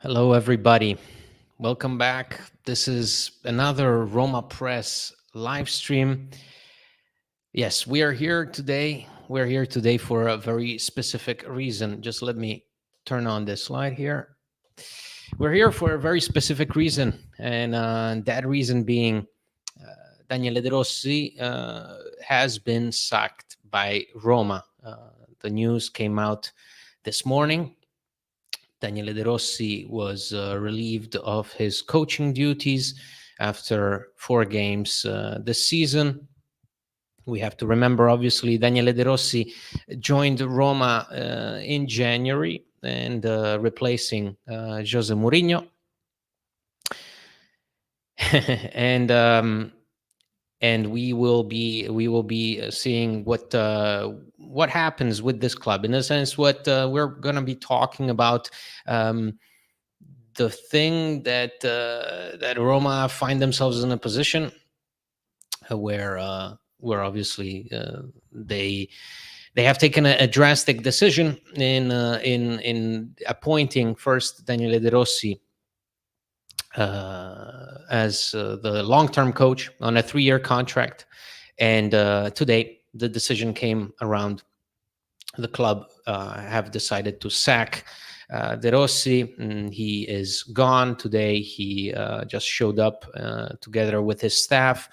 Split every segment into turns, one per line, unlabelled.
Hello, everybody. Welcome back. This is another Roma Press live stream. Yes, we are here today. We're here today for a very specific reason. Just let me turn on this slide here. We're here for a very specific reason, and that reason being Daniele De Rossi has been sacked by Roma. The news came out this morning. Daniele De Rossi was relieved of his coaching duties after 4 games this season. We have to remember, obviously, Daniele De Rossi joined Roma in January and replacing Jose Mourinho. and we will be seeing what happens with this club. In a sense, what we're going to be talking about. The thing that Roma find themselves in a position where obviously they have taken a drastic decision in appointing first Daniele De Rossi as the long-term coach on a 3-year contract, and today the decision came around. The club have decided to sack De Rossi. He is gone today. He just showed up together with his staff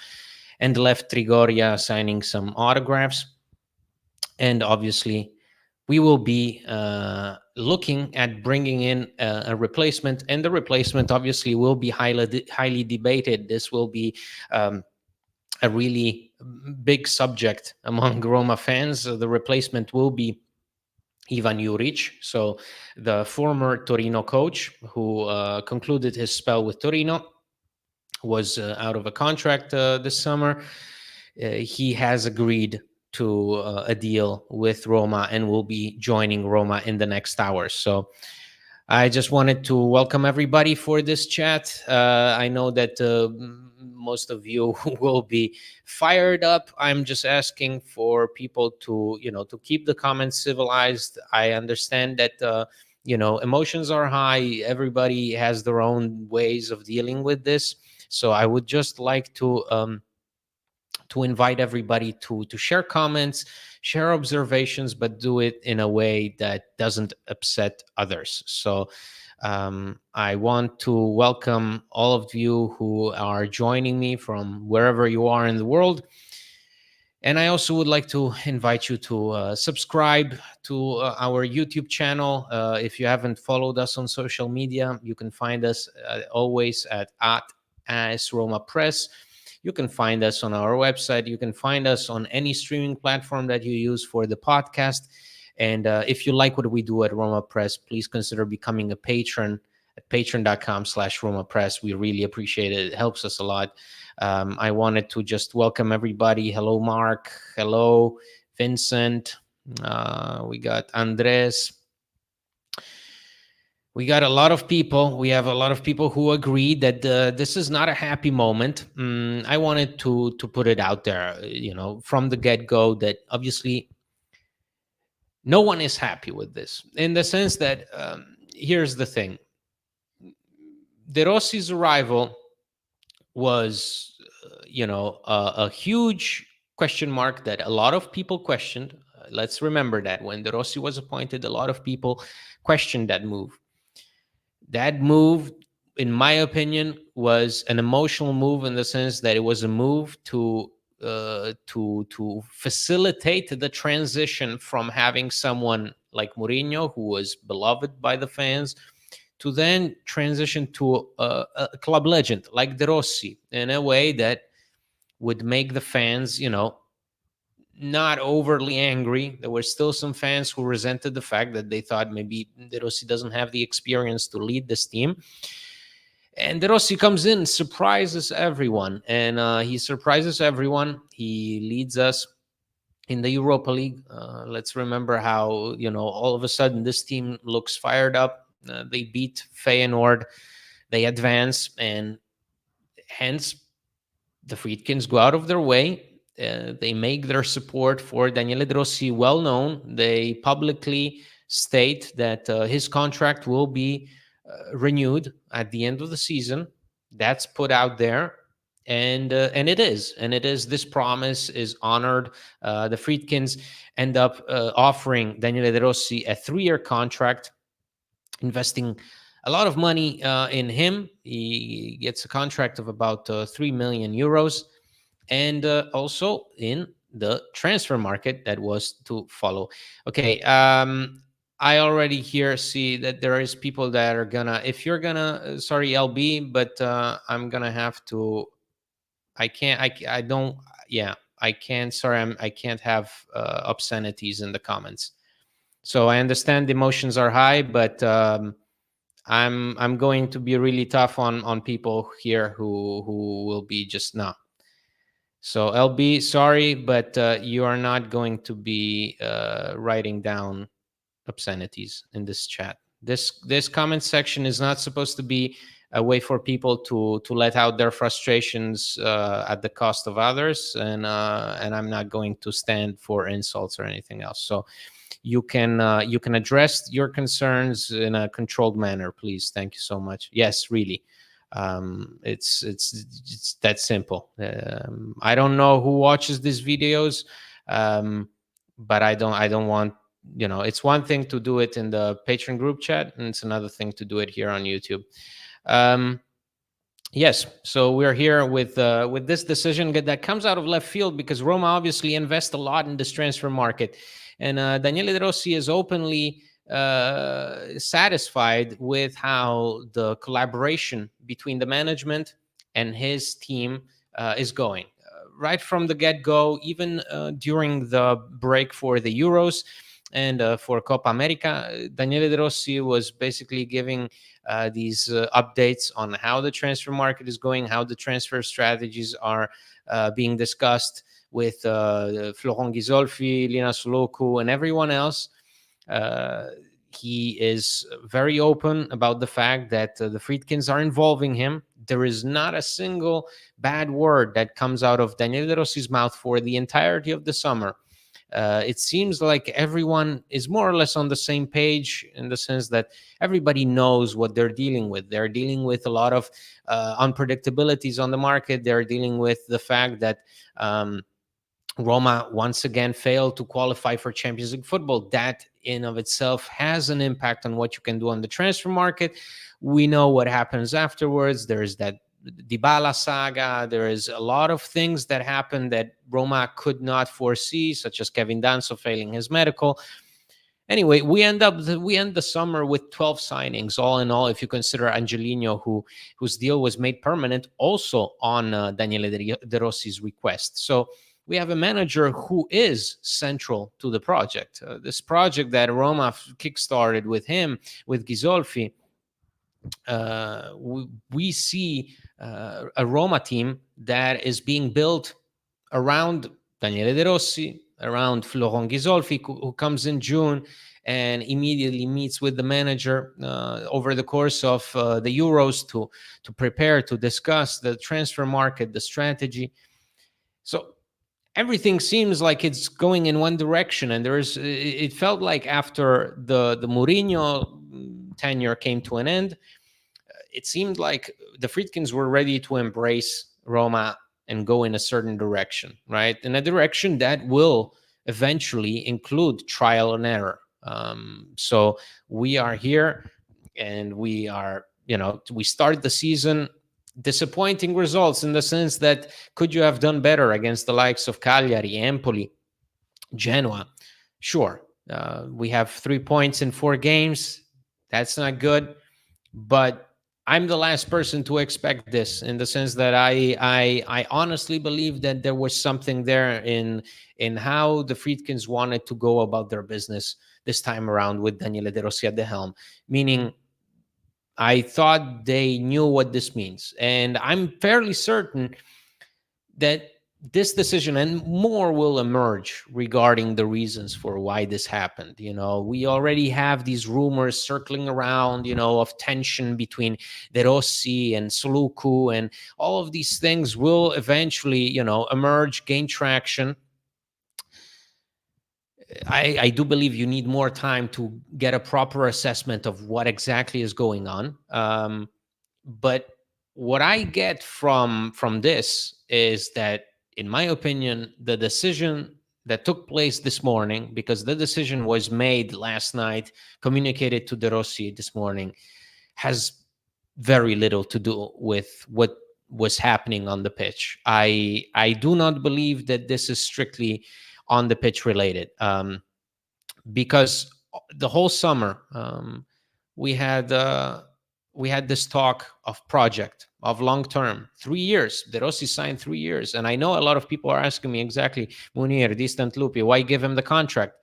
and left Trigoria signing some autographs. And obviously, we will be looking at bringing in a replacement, and the replacement obviously will be highly debated. This will be a really big subject among Roma fans. The replacement will be Ivan Juric, so the former Torino coach who concluded his spell with Torino, was out of a contract this summer. He has agreed to a deal with Roma and will be joining Roma in the next hours. So I just wanted to welcome everybody for this chat. I know that most of you will be fired up. I'm just asking for people to keep the comments civilized. I understand that emotions are high. Everybody has their own ways of dealing with this. So I would just like to invite everybody to share comments, share observations, but do it in a way that doesn't upset others. So I want to welcome all of you who are joining me from wherever you are in the world. And I also would like to invite you to subscribe to our YouTube channel. If you haven't followed us on social media, you can find us always at AS Roma Press. You can find us on our website. You can find us on any streaming platform that you use for the podcast. And if you like what we do at Roma Press, please consider becoming a patron at patreon.com/Roma Press. We really appreciate it. It helps us a lot. I wanted to just welcome everybody. Hello, Mark. Hello, Vincent. We got Andres. We got a lot of people. We have a lot of people who agree that this is not a happy moment. I wanted to put it out there, from the get-go, that obviously no one is happy with this, in the sense that here's the thing. De Rossi's arrival was, a huge question mark that a lot of people questioned. Let's remember that when De Rossi was appointed, a lot of people questioned that move. That move, in my opinion, was an emotional move, in the sense that it was a move to facilitate the transition from having someone like Mourinho, who was beloved by the fans, to then transition to a club legend like De Rossi, in a way that would make the fans, not overly angry. There were still some fans who resented the fact that they thought maybe De Rossi doesn't have the experience to lead this team. And De Rossi comes in, surprises everyone. And he surprises everyone. He leads us in the Europa League. Let's remember how, all of a sudden this team looks fired up. They beat Feyenoord. They advance. And hence, the Friedkins go out of their way. They make their support for Daniele De Rossi well known. They publicly state that his contract will be renewed at the end of the season. That's put out there, and it is this promise is honored. The Friedkins end up offering Daniele De Rossi a 3-year contract, investing a lot of money in him. He gets a contract of about 3 million euros, and also in the transfer market that was to follow. Okay, I already here see that there is people that are gonna, if you're gonna, sorry LB, but I'm gonna have to, I can't, I don't, yeah, I can't, sorry, I can't have obscenities in the comments. So I understand the emotions are high, but I'm going to be really tough on people here who will be just not. So LB, sorry, but you are not going to be writing down obscenities in this chat. This comment section is not supposed to be a way for people to let out their frustrations at the cost of others, and I'm not going to stand for insults or anything else. So you can address your concerns in a controlled manner, please. Thank you so much. Yes, really. It's that simple. I don't know who watches these videos, but I don't want, it's one thing to do it in the patron group chat, and it's another thing to do it here on YouTube. Yes, so we're here with this decision that comes out of left field, because Roma obviously invest a lot in this transfer market, and Daniele De Rossi is openly satisfied with how the collaboration between the management and his team is going. Right from the get-go, even during the break for the Euros and for Copa America, Daniele De Rossi was basically giving these updates on how the transfer market is going, how the transfer strategies are being discussed with Florent Ghisolfi, Lina Soloku, and everyone else. He is very open about the fact that the Friedkins are involving him. There is not a single bad word that comes out of Daniele De Rossi's mouth for the entirety of the summer. It seems like everyone is more or less on the same page, in the sense that everybody knows what they're dealing with. They're dealing with a lot of unpredictabilities on the market. They're dealing with the fact that Roma once again failed to qualify for Champions League football. That in of itself has an impact on what you can do on the transfer market. We know what happens afterwards. There's that Dybala saga. There is a lot of things that happen that Roma could not foresee, such as Kevin Danso failing his medical. Anyway, we end the summer with 12 signings, all in all, if you consider Angelino, whose deal was made permanent also on Daniele De Rossi's request. So we have a manager who is central to the project. This project that Roma kickstarted with him, with Ghisolfi, we see a Roma team that is being built around Daniele De Rossi, around Florent Ghisolfi, who comes in June and immediately meets with the manager over the course of the Euros to prepare, to discuss the transfer market, the strategy. So everything seems like it's going in one direction, and it felt like after the Mourinho tenure came to an end, it seemed like the Friedkins were ready to embrace Roma and go in a certain direction, right? In a direction that will eventually include trial and error. So we are here, and we are, we started the season disappointing results, in the sense that could you have done better against the likes of Cagliari, Empoli, Genoa? Sure. We have 3 points in 4 games. That's not good, but I'm the last person to expect this, in the sense that I honestly believe that there was something there in how the Friedkins wanted to go about their business this time around with Daniele De Rossi at the helm. Meaning, I thought they knew what this means, and I'm fairly certain that this decision and more will emerge regarding the reasons for why this happened. We already have these rumors circling around, of tension between De Rossi and Soluku, and all of these things will eventually, emerge, gain traction. I do believe you need more time to get a proper assessment of what exactly is going on. But what I get from this is that, in my opinion, the decision that took place this morning, because the decision was made last night, communicated to De Rossi this morning, has very little to do with what was happening on the pitch. I do not believe that this is strictly on the pitch related. Because the whole summer, we had we had this talk of project, of long term, 3 years. De Rossi signed 3 years, and I know a lot of people are asking me, exactly, Munir, distant Lupi, why give him the contract?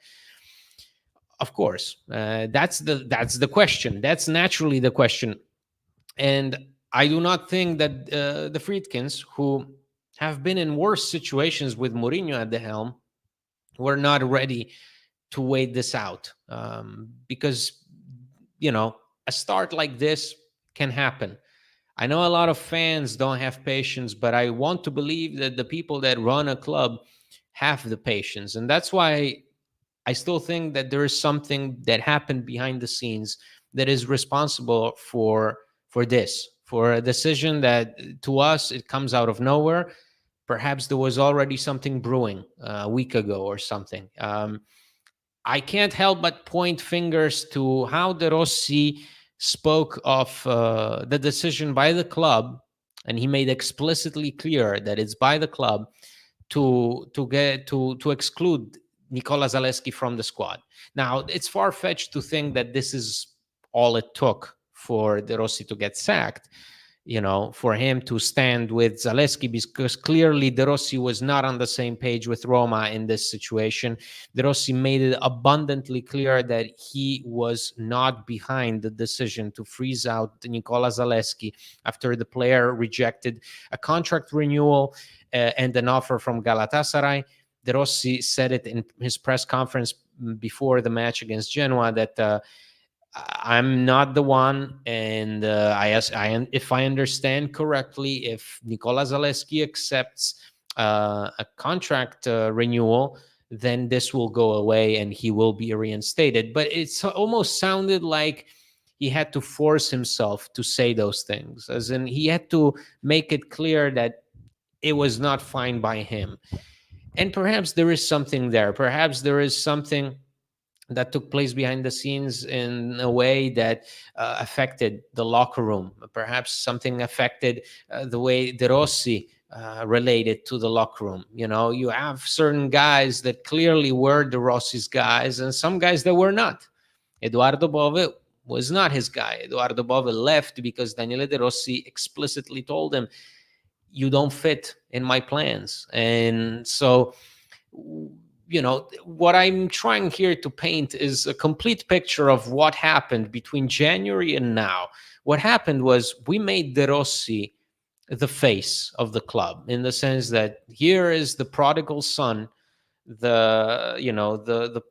Of course, that's the question. That's naturally the question, and I do not think that the Friedkins, who have been in worse situations with Mourinho at the helm, were not ready to wait this out, because a start like this can happen. I know a lot of fans don't have patience, but I want to believe that the people that run a club have the patience, and that's why I still think that there is something that happened behind the scenes that is responsible for this, for a decision that, to us, it comes out of nowhere. Perhaps there was already something brewing a week ago or something. I can't help but point fingers to how De Rossi spoke of the decision by the club, and he made explicitly clear that it's by the club to exclude Nicola Zalewski from the squad. Now, it's far-fetched to think that this is all it took for De Rossi to get sacked, for him to stand with Zalewski, because clearly De Rossi was not on the same page with Roma in this situation. De Rossi made it abundantly clear that he was not behind the decision to freeze out Nicola Zalewski after the player rejected a contract renewal and an offer from Galatasaray. De Rossi said it in his press conference before the match against Genoa that I'm not the one, and if I understand correctly, if Nicola Zalewski accepts a contract renewal, then this will go away and he will be reinstated. But it's almost sounded like he had to force himself to say those things, as in he had to make it clear that it was not fine by him. And perhaps there is something there. Perhaps there is something that took place behind the scenes in a way that affected the locker room. Perhaps something affected the way De Rossi related to the locker room. You have certain guys that clearly were De Rossi's guys, and some guys that were not. Eduardo Bove was not his guy. Eduardo Bove left because Daniele De Rossi explicitly told him, you don't fit in my plans. And so, what I'm trying here to paint is a complete picture of what happened between January and now. What happened was we made De Rossi the face of the club, in the sense that here is the prodigal son, the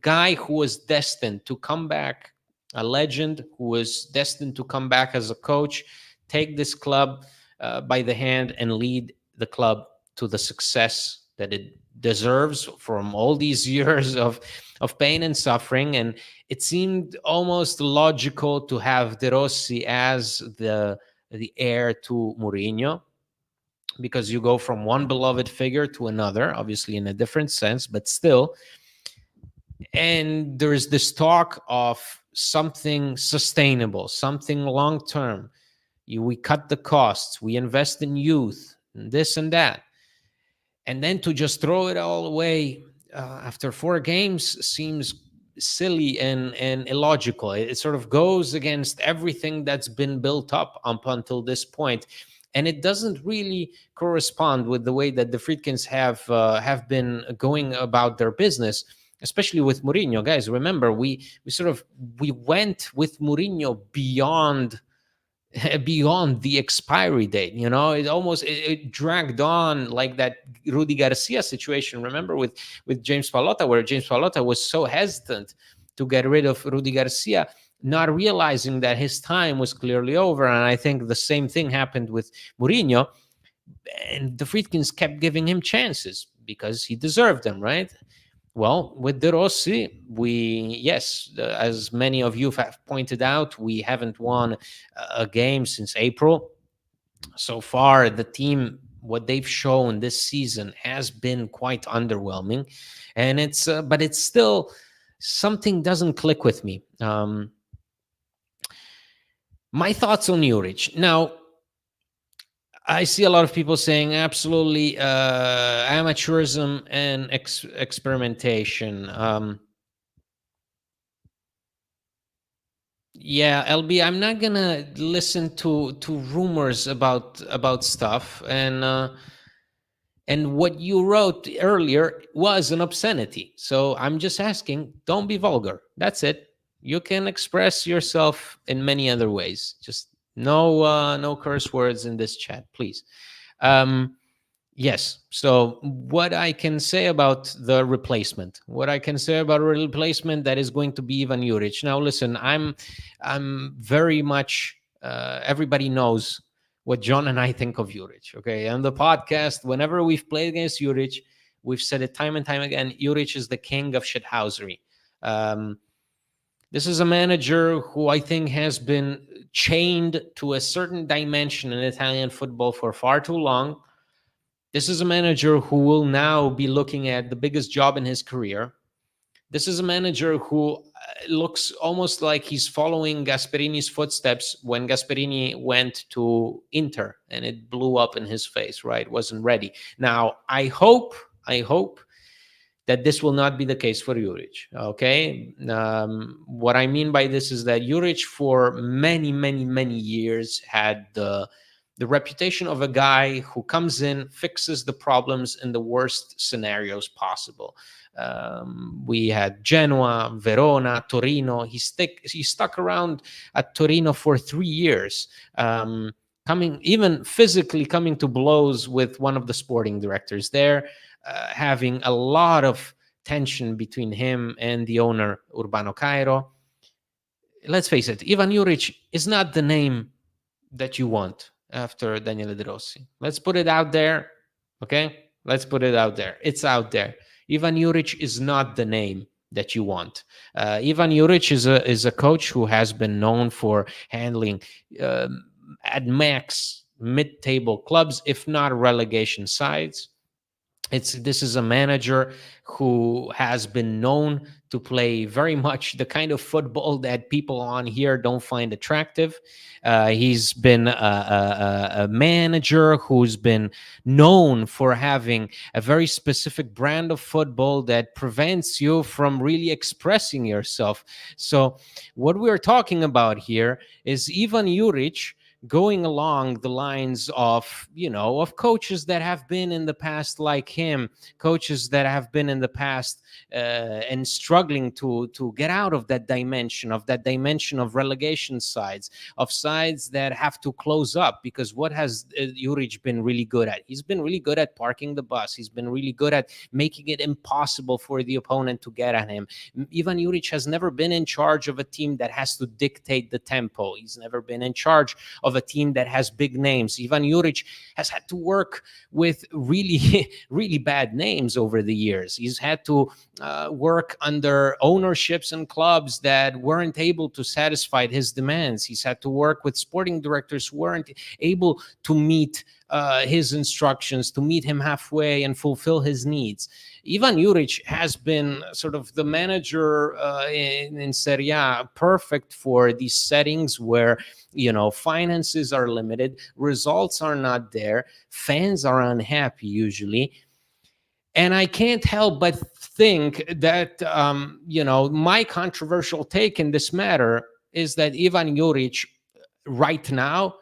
guy who was destined to come back, a legend who was destined to come back as a coach, take this club by the hand and lead the club to the success that it deserves from all these years of pain and suffering. And it seemed almost logical to have De Rossi as the heir to Mourinho, because you go from one beloved figure to another, obviously in a different sense, but still. And there's this talk of something sustainable, something long-term. We cut the costs, we invest in youth, and this and that. And then to just throw it all away after 4 games seems silly and illogical. It sort of goes against everything that's been built up until this point. And it doesn't really correspond with the way that the Friedkins have been going about their business, especially with Mourinho. Guys, remember, we went with Mourinho beyond the expiry date. It dragged on, like that Rudi Garcia situation, remember, with James Pallotta, where James Pallotta was so hesitant to get rid of Rudi Garcia, not realizing that his time was clearly over. And I think the same thing happened with Mourinho, and the Friedkins kept giving him chances because he deserved them, right? Well, with De Rossi, yes, as many of you have pointed out, we haven't won a game since April. So far, the team, what they've shown this season has been quite underwhelming, and but it's still something doesn't click with me. My thoughts on Juric. Now, I see a lot of people saying absolutely amateurism and experimentation. Yeah, LB, I'm not gonna listen to rumors about stuff, and what you wrote earlier was an obscenity. So I'm just asking, don't be vulgar. That's it. You can express yourself in many other ways. Just no curse words in this chat, please. Um, Yes. So, what I can say about the replacement, what I can say about a replacement that is going to be Ivan Juric. Now, listen, I'm very much. Everybody knows what John and I think of Juric. Okay, on the podcast, whenever we've played against Juric, we've said it time and time again. Juric is the king of shithousery. Um, this is a manager who I think has been chained to a certain dimension in Italian football for far too long. This is a manager who will now be looking at the biggest job in his career. This is a manager who looks almost like he's following Gasperini's footsteps when Gasperini went to Inter and it blew up in his face, right? Wasn't ready. Now, I hope that this will not be the case for Juric. Okay, what I mean by this is that Juric, for many years, had the reputation of a guy who comes in, fixes the problems in the worst scenarios possible. We had Genoa, Verona, Torino. He stuck around at Torino for 3 years. Coming, even physically coming to blows with one of the sporting directors there, having a lot of tension between him and the owner, Urbano Cairo. Let's face it, Ivan Juric is not the name that you want after Daniele De Rossi. Let's put it out there, okay? Let's put it out there. It's out there. Ivan Juric is not the name that you want. Ivan Juric is a coach who has been known for handling at max mid-table clubs, if not relegation sides. This is a manager who has been known to play very much the kind of football that people on here don't find attractive. He's been a manager who's been known for having a very specific brand of football that prevents you from really expressing yourself. So what we're talking about here is Ivan Juric going along the lines of, of coaches that have been in the past like him, coaches that have been in the past and struggling to get out of that dimension of relegation sides, of sides that have to close up. Because what has Juric been really good at? He's been really good at parking the bus. He's been really good at making it impossible for the opponent to get at him. Ivan Juric has never been in charge of a team that has to dictate the tempo. He's never been in charge of a team that has big names. Ivan Juric has had to work with really, really bad names over the years. He's had to work under ownerships and clubs that weren't able to satisfy his demands. He's had to work with sporting directors who weren't able to meet his instructions, to meet him halfway and fulfill his needs. Ivan Juric has been sort of the manager in Serie A, perfect for these settings where, finances are limited, results are not there, fans are unhappy usually. And I can't help but think that, my controversial take in this matter is that Ivan Juric right now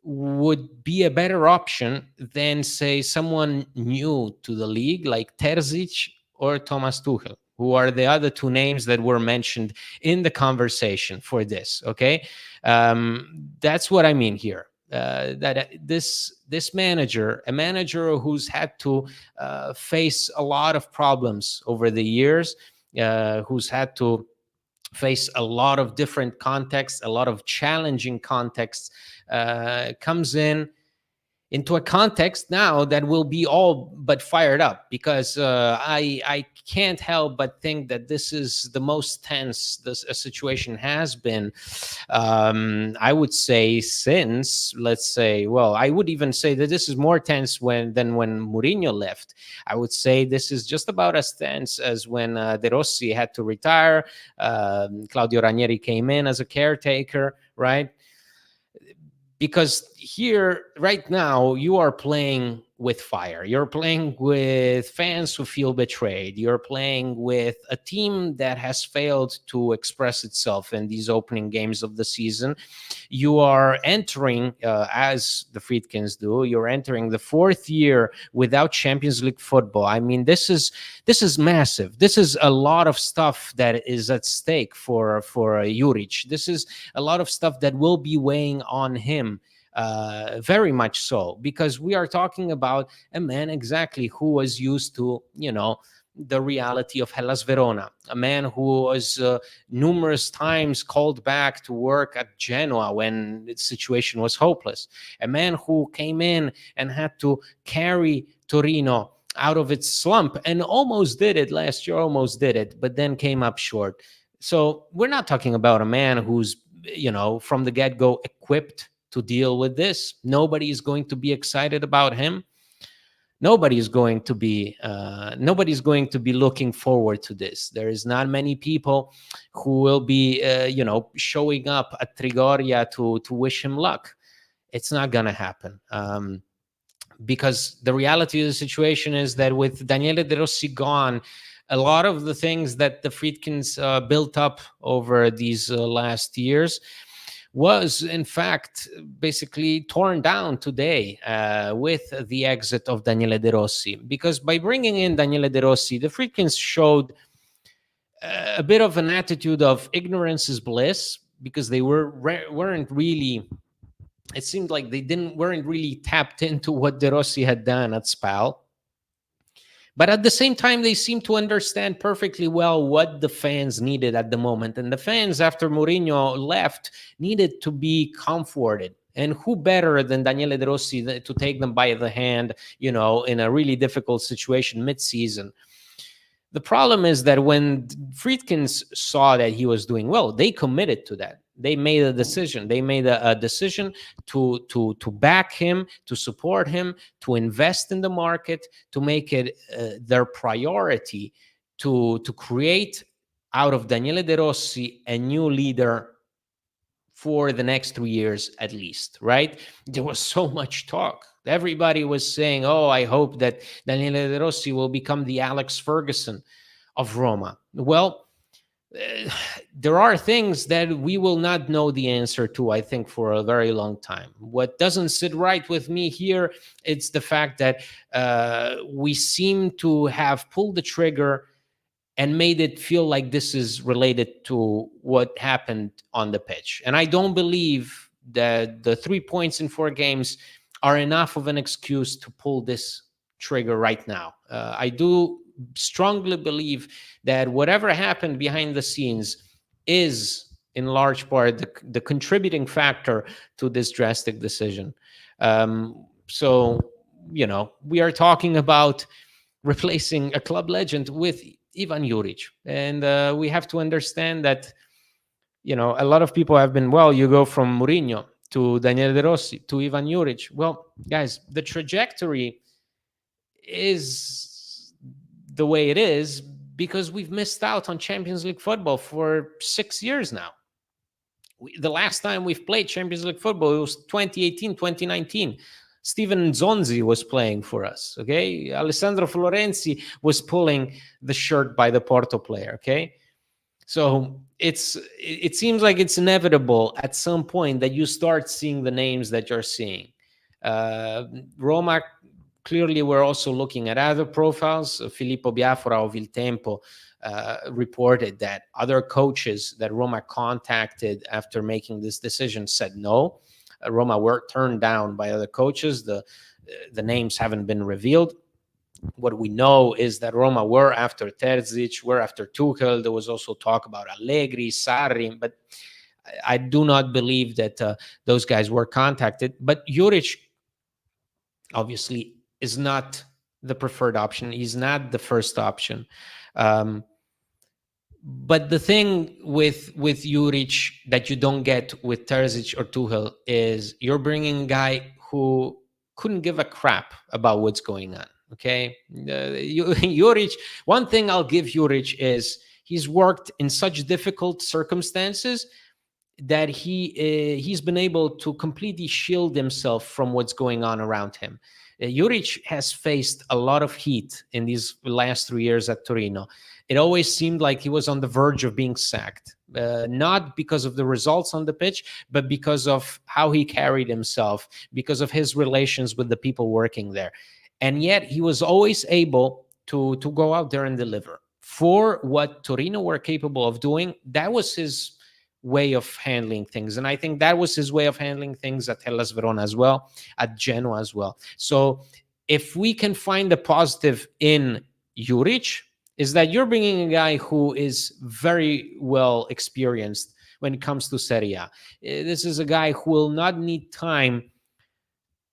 would be a better option than, say, someone new to the league like Terzic or Thomas Tuchel, who are the other two names that were mentioned in the conversation for this. Okay, that's what I mean here. That this manager, a manager who's had to face a lot of problems over the years, who's had to face a lot of different contexts, a lot of challenging contexts, comes in into a context now that will be all but fired up, because I can't help but think that this is the most tense this a situation has been, I would say, since, let's say, well, I would even say that this is more tense than when Mourinho left. I would say this is just about as tense as when De Rossi had to retire. Claudio Ranieri came in as a caretaker, right? Because here, right now, you are playing with fire. You're playing with fans who feel betrayed. You're playing with a team that has failed to express itself in these opening games of the season. You are entering, as the Friedkins do, you're entering the fourth year without Champions League football. I mean, this is massive. This is a lot of stuff that is at stake for Juric. This is a lot of stuff that will be weighing on him, very much so, because we are talking about a man exactly who was used to, the reality of Hellas Verona, a man who was numerous times called back to work at Genoa when the situation was hopeless, a man who came in and had to carry Torino out of its slump and almost did it last year, but then came up short. So we're not talking about a man who's, from the get-go equipped to deal with this. Nobody is going to be excited about him. Nobody's going to be looking forward to this. There is not many people who will be showing up at Trigoria to wish him luck. It's not going to happen. Because the reality of the situation is that with Daniele De Rossi gone, a lot of the things that the Friedkins built up over these last years was in fact basically torn down today with the exit of Daniele De Rossi. Because by bringing in Daniele De Rossi, the Friedkins showed a bit of an attitude of ignorance is bliss, because they weren't really, it seemed like they weren't really tapped into what De Rossi had done at Spal. But at the same time, they seem to understand perfectly well what the fans needed at the moment. And the fans, after Mourinho left, needed to be comforted. And who better than Daniele De Rossi to take them by the hand, in a really difficult situation mid-season. The problem is that when Friedkins saw that he was doing well, they committed to that. They made a decision. They made a decision to back him, to support him, to invest in the market, to make it their priority to create out of Daniele De Rossi a new leader for the next 3 years at least, right? There was so much talk. Everybody was saying, oh, I hope that Daniele De Rossi will become the Alex Ferguson of Roma. Well, there are things that we will not know the answer to, I think, for a very long time. What doesn't sit right with me here, it's the fact that we seem to have pulled the trigger and made it feel like this is related to what happened on the pitch. And I don't believe that the 3 points in 4 games are enough of an excuse to pull this trigger right now. I do strongly believe that whatever happened behind the scenes is in large part the contributing factor to this drastic decision. So, we are talking about replacing a club legend with Ivan Juric. And we have to understand that, a lot of people have been, well, you go from Mourinho to Daniele De Rossi to Ivan Juric. Well, guys, the trajectory is the way it is because we've missed out on Champions League football for 6 years now. The last time we've played Champions League football, it was 2018, 2019. Steven Zonzi was playing for us, okay? Alessandro Florenzi was pulling the shirt by the Porto player, okay? So it seems like it's inevitable at some point that you start seeing the names that you're seeing. Roma, clearly, we're also looking at other profiles. Filippo Biafora of Il Tempo reported that other coaches that Roma contacted after making this decision said no. Roma were turned down by other coaches. The names haven't been revealed. What we know is that Roma were after Terzic, were after Tuchel. There was also talk about Allegri, Sarri, but I do not believe that those guys were contacted. But Juric obviously is not the preferred option. He's not the first option. Um, but the thing with Juric that you don't get with Terzic or Tuchel is you're bringing a guy who couldn't give a crap about what's going on. Okay, Juric. One thing I'll give Juric is he's worked in such difficult circumstances that he's been able to completely shield himself from what's going on around him. Juric has faced a lot of heat in these last 3 years at Torino. It always seemed like he was on the verge of being sacked, not because of the results on the pitch, but because of how he carried himself, because of his relations with the people working there. And yet he was always able to go out there and deliver. For what Torino were capable of doing, that was his way of handling things. And I think that was his way of handling things at Hellas Verona as well, at Genoa as well. So if we can find a positive in Juric, is that you're bringing a guy who is very well experienced when it comes to Serie A. This is a guy who will not need time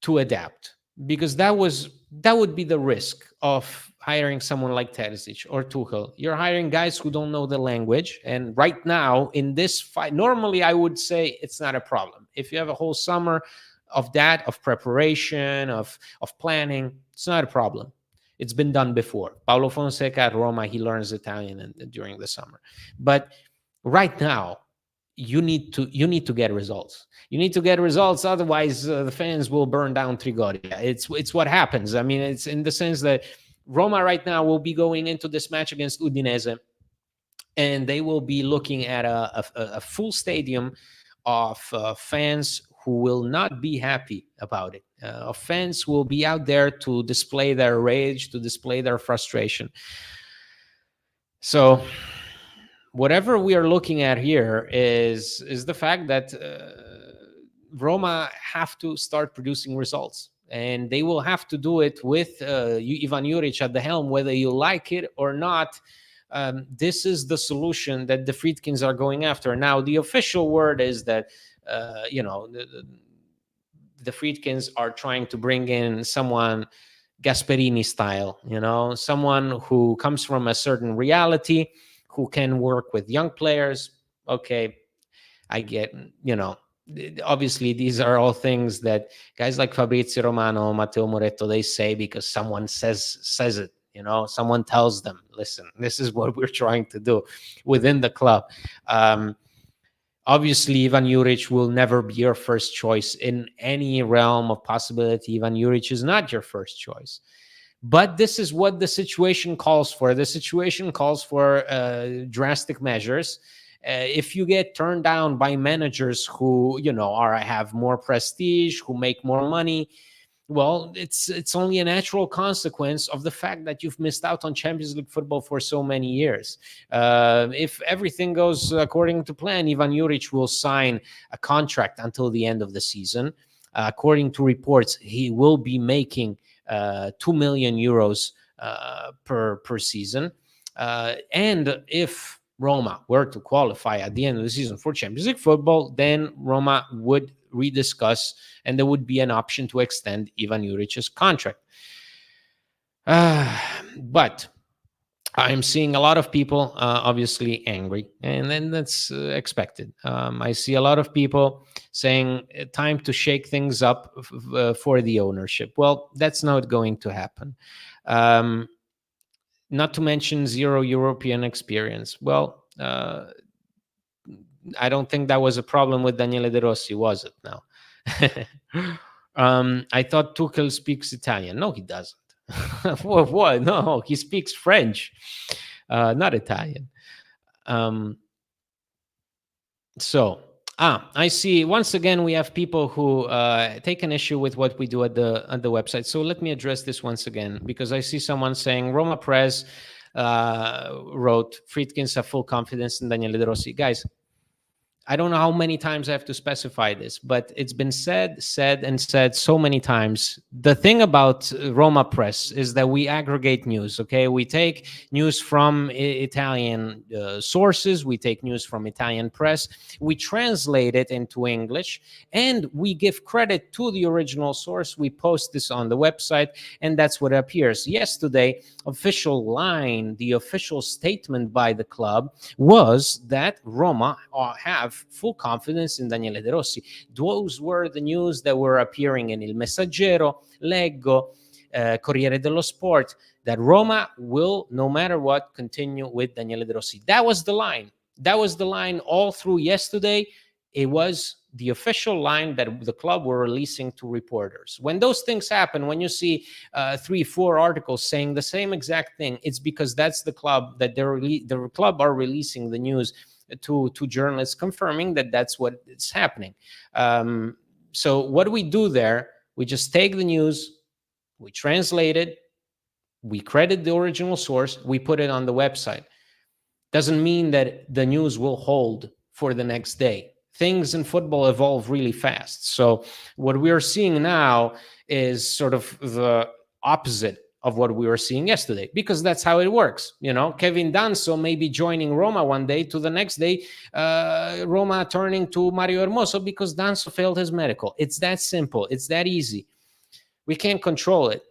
to adapt, because that would be the risk of hiring someone like Terzic or Tuchel. You're hiring guys who don't know the language, and right now in this fight, normally I would say it's not a problem. If you have a whole summer of that, of preparation, of planning, it's not a problem. It's been done before. Paulo Fonseca at Roma, he learns Italian during the summer. But right now, you need to get results. You need to get results, otherwise the fans will burn down Trigoria. It's what happens. I mean, it's in the sense that Roma right now will be going into this match against Udinese, and they will be looking at a full stadium of fans who will not be happy about it. Fans will be out there to display their rage, to display their frustration. So whatever we are looking at here is the fact that Roma have to start producing results, and they will have to do it with Ivan Juric at the helm, whether you like it or not. This is the solution that the Friedkins are going after. Now, the official word is that the Friedkins are trying to bring in someone Gasperini style, someone who comes from a certain reality, who can work with young players. Okay, I get, obviously these are all things that guys like Fabrizio Romano, Matteo Moretto, they say because someone says it, someone tells them, listen, this is what we're trying to do within the club. Obviously, Ivan Juric will never be your first choice in any realm of possibility. Ivan Juric is not your first choice. But this is what the situation calls for. The situation calls for drastic measures. If you get turned down by managers who, have more prestige, who make more money, well, it's only a natural consequence of the fact that you've missed out on Champions League football for so many years. If everything goes according to plan, Ivan Juric will sign a contract until the end of the season. According to reports, he will be making 2 million euros per season. And if Roma were to qualify at the end of the season for Champions League football, then Roma would rediscuss, and there would be an option to extend Ivan Juric's contract. But I'm seeing a lot of people obviously angry, and then that's expected. I see a lot of people saying time to shake things up for the ownership. Well, that's not going to happen. Not to mention zero European experience. Well, I don't think that was a problem with Daniele De Rossi, was it? No. I thought Tuchel speaks Italian. No, he doesn't. What? No, he speaks French, not Italian. I see. Once again, we have people who take an issue with what we do at the website. So let me address this once again, because I see someone saying Roma Press wrote Friedkins have full confidence in Daniele De Rossi. Guys, I don't know how many times I have to specify this, but it's been said so many times. The thing about Roma Press is that we aggregate news, okay? We take news from Italian sources, we take news from Italian press, we translate it into English, and we give credit to the original source. We post this on the website, and that's what appears. Yesterday, official line, the official statement by the club was that Roma have full confidence in Daniele De Rossi. Those were the news that were appearing in Il Messaggero, Leggo, Corriere dello Sport, that Roma will, no matter what, continue with Daniele De Rossi. That was the line. That was the line all through yesterday. It was the official line that the club were releasing to reporters. When those things happen, when you see 3-4 articles saying the same exact thing, it's because that's the club that the club are releasing the news to journalists, confirming that that's what is happening. So what we do there, we just take the news, we translate it, we credit the original source, we put it on the website. Doesn't mean that the news will hold for the next day. Things in football evolve really fast. So what we are seeing now is sort of the opposite of what we were seeing yesterday, because that's how it works. You know, Kevin Danso may be joining Roma one day, to the next day, Roma turning to Mario Hermoso because Danso failed his medical. It's that simple. It's that easy. We can't control it.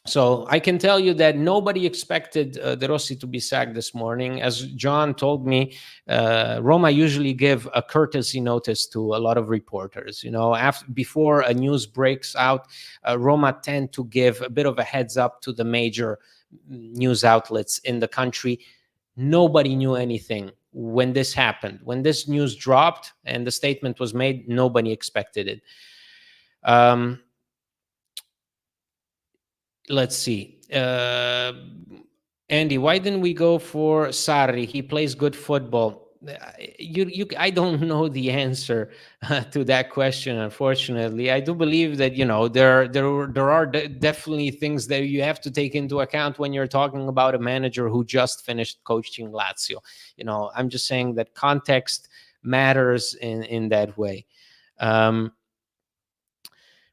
So I can tell you that nobody expected De Rossi to be sacked this morning. As John told me, Roma usually give a courtesy notice to a lot of reporters. You know, before a news breaks out, Roma tend to give a bit of a heads up to the major news outlets in the country. Nobody knew anything when this happened. When this news dropped and the statement was made, nobody expected it. Let's see. Andy, why didn't we go for Sarri? He plays good football. I don't know the answer to that question, unfortunately. I do believe that, you know, there are definitely things that you have to take into account when you're talking about a manager who just finished coaching Lazio. You know, I'm just saying that context matters in that way.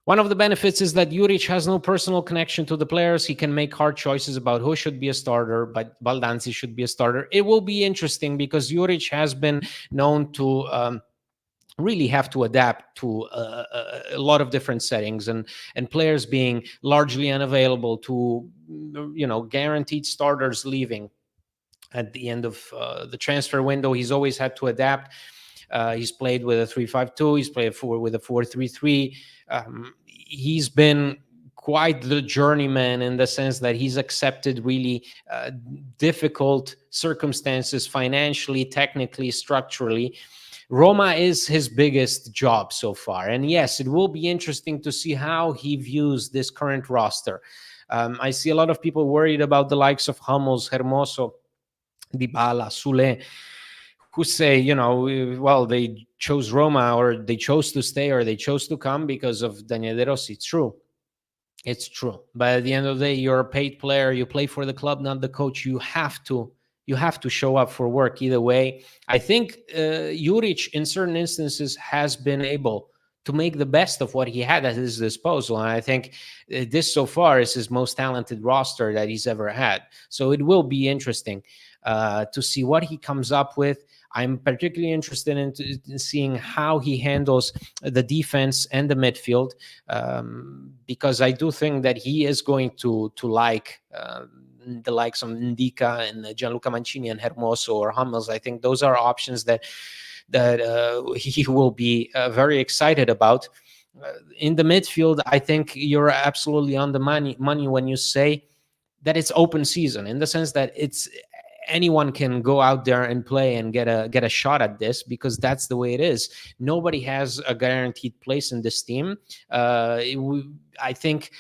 One of the benefits is that Juric has no personal connection to the players. He can make hard choices about who should be a starter, but Baldanzi should be a starter. It will be interesting because Juric has been known to really have to adapt to a lot of different settings, and players being largely unavailable, to, you know, guaranteed starters leaving at the end of the transfer window. He's always had to adapt. He's played with a 3-5-2. He's played with a 4-3-3. He's been quite the journeyman in the sense that he's accepted really difficult circumstances financially, technically, structurally. Roma is his biggest job so far. And yes, it will be interesting to see how he views this current roster. I see a lot of people worried about the likes of Hummels, Hermoso, Dybala, Sule, who say, you know, well, they chose Roma, or they chose to stay, or they chose to come because of Daniele De Rossi. It's true. It's true. But at the end of the day, you're a paid player. You play for the club, not the coach. You have to show up for work either way. I think Juric, in certain instances, has been able to make the best of what he had at his disposal. And I think this so far is his most talented roster that he's ever had. So it will be interesting to see what he comes up with. I'm particularly interested in seeing how he handles the defense and the midfield, because I do think that he is going to like the likes of Ndika and Gianluca Mancini and Hermoso or Hummels. I think those are options that he will be very excited about. In the midfield, I think you're absolutely on the money when you say that it's open season, in the sense that it's anyone can go out there and play and get a shot at this, because that's the way it is. Nobody has a guaranteed place in this team. I think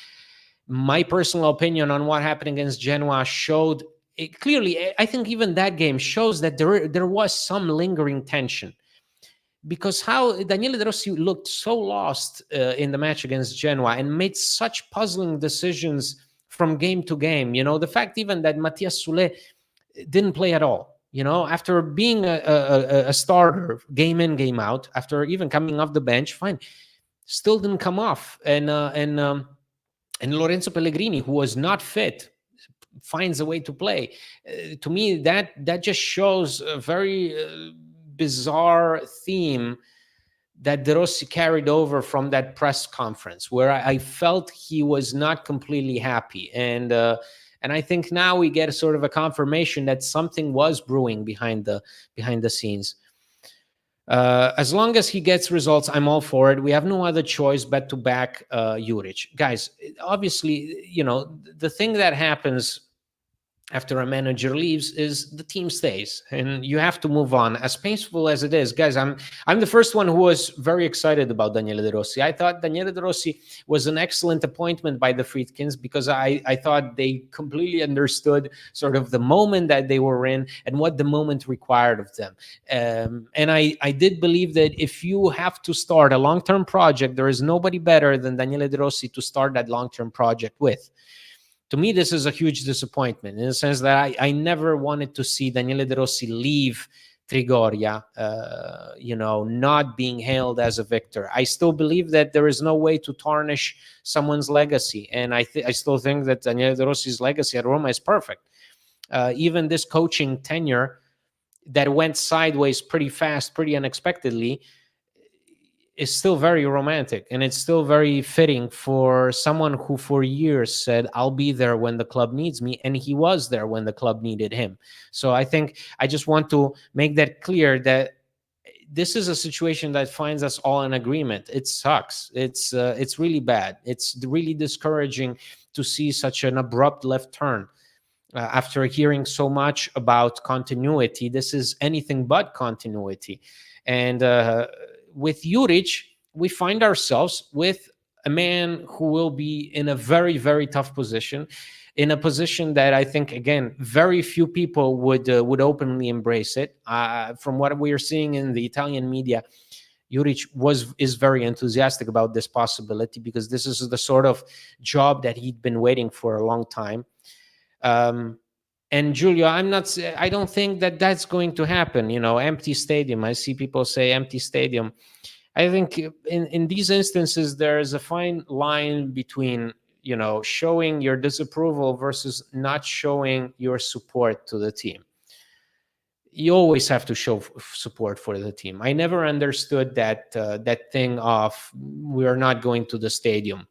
my personal opinion on what happened against Genoa showed it clearly. I think even that game shows that there was some lingering tension, because how Daniele De Rossi looked so lost in the match against Genoa and made such puzzling decisions from game to game. You know, the fact even that Mathias Sule didn't play at all. After being a starter game in, game out, after even coming off the bench, fine, still didn't come off. And Lorenzo Pellegrini, who was not fit, finds a way to play. To me, that just shows a very bizarre theme that De Rossi carried over from that press conference, where I felt he was not completely happy. And I think now we get a sort of a confirmation that something was brewing behind the scenes. As long as he gets results, I'm all for it. We have no other choice but to back Juric. Guys, obviously, the thing that happens after a manager leaves is the team stays, and you have to move on. As painful as it is, guys, I'm the first one who was very excited about Daniele De Rossi. I thought Daniele De Rossi was an excellent appointment by the Friedkins, because I thought they completely understood sort of the moment that they were in and what the moment required of them. And I did believe that if you have to start a long-term project, there is nobody better than Daniele De Rossi to start that long-term project with. To me, this is a huge disappointment, in the sense that I never wanted to see Daniele De Rossi leave Trigoria, not being hailed as a victor. I still believe that there is no way to tarnish someone's legacy, and I still think that Daniele De Rossi's legacy at Roma is perfect. Even this coaching tenure that went sideways pretty fast, pretty unexpectedly, is still very romantic, and it's still very fitting for someone who for years said, I'll be there when the club needs me, and he was there when the club needed him. So I think I just want to make that clear, that this is a situation that finds us all in agreement. It sucks. It's really bad. It's really discouraging to see such an abrupt left turn. After hearing so much about continuity, this is anything but continuity. And with Juric, we find ourselves with a man who will be in a very, very tough position, in a position that I think, again, very few people would openly embrace it. From what we are seeing in the Italian media, Juric is very enthusiastic about this possibility, because this is the sort of job that he'd been waiting for a long time. And Giulio, I don't think that that's going to happen. Empty stadium. I see people say empty stadium. I think in these instances, there is a fine line between, showing your disapproval versus not showing your support to the team. You always have to show support for the team. I never understood that thing of, we are not going to the stadium.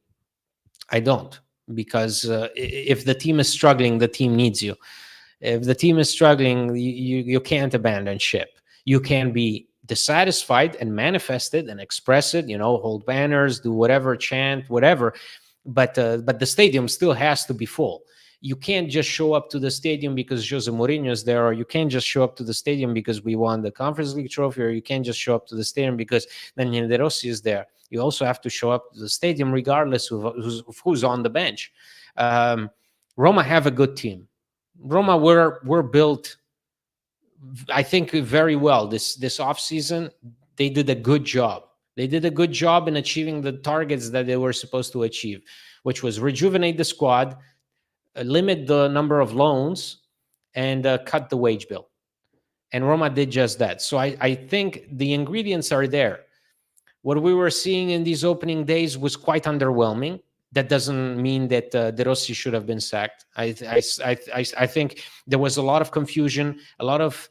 I don't, because if the team is struggling, the team needs you. If the team is struggling, you can't abandon ship. You can be dissatisfied and manifest it and express it, hold banners, do whatever, chant, whatever. But the stadium still has to be full. You can't just show up to the stadium because Jose Mourinho is there, or you can't just show up to the stadium because we won the Conference League trophy, or you can't just show up to the stadium because Daniele De Rossi is there. You also have to show up to the stadium regardless of who's on the bench. Roma have a good team. Roma were built, I think, very well this offseason. They did a good job. They did a good job in achieving the targets that they were supposed to achieve, which was rejuvenate the squad, limit the number of loans, and cut the wage bill. And Roma did just that. So I think the ingredients are there. What we were seeing in these opening days was quite underwhelming. That doesn't mean that De Rossi should have been sacked. I think there was a lot of confusion, a lot of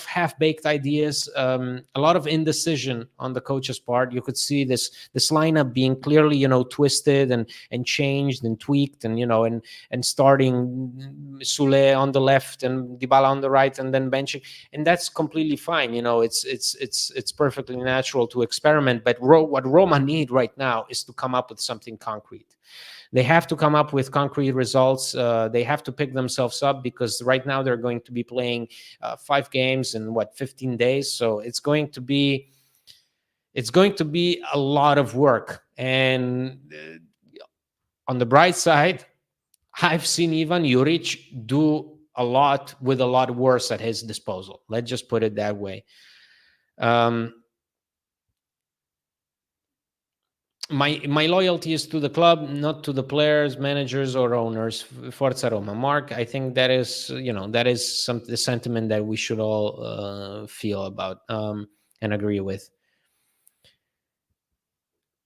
half-baked ideas, a lot of indecision on the coach's part. You could see this lineup being clearly, twisted and changed and tweaked, and and starting Sule on the left and Dybala on the right, and then benching, and that's completely fine. It's perfectly natural to experiment. But what Roma need right now is to come up with something concrete. They have to come up with concrete results. They have to pick themselves up, because right now they're going to be playing 5 games in 15 days. So it's going to be a lot of work. And on the bright side, I've seen Ivan Juric do a lot with a lot worse at his disposal. Let's just put it that way. my loyalty is to the club, not to the players, managers, or owners. Forza Roma. Mark, I think that is, that is the sentiment that we should all feel about, and agree with.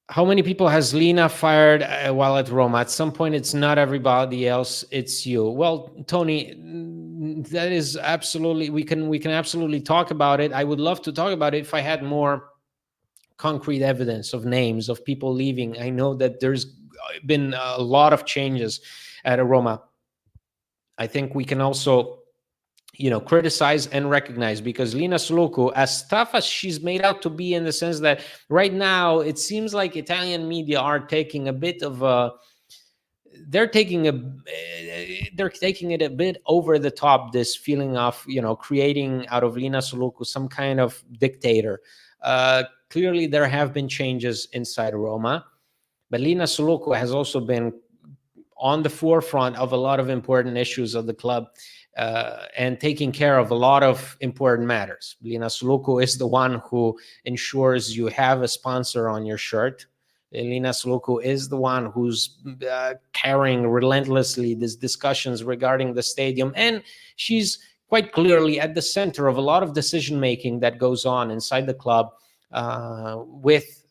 How many people has Lina fired while at Roma? At some point, it's not everybody else, it's you. Well, Tony, that is absolutely, we can absolutely talk about it. I would love to talk about it if I had more concrete evidence of names of people leaving. I know that there's been a lot of changes at Roma. I think we can also criticize and recognize, because Lina Suluku, as tough as she's made out to be, in the sense that right now it seems like Italian media are taking a bit of a, they're taking it a bit over the top, this feeling of creating out of Lina Suluku some kind of dictator. Clearly there have been changes inside Roma, but Lina Suluku has also been on the forefront of a lot of important issues of the club, and taking care of a lot of important matters. Lina Suluku is the one who ensures you have a sponsor on your shirt. Lina Suluku is the one who's carrying relentlessly these discussions regarding the stadium, and she's quite clearly at the center of a lot of decision making that goes on inside the club, with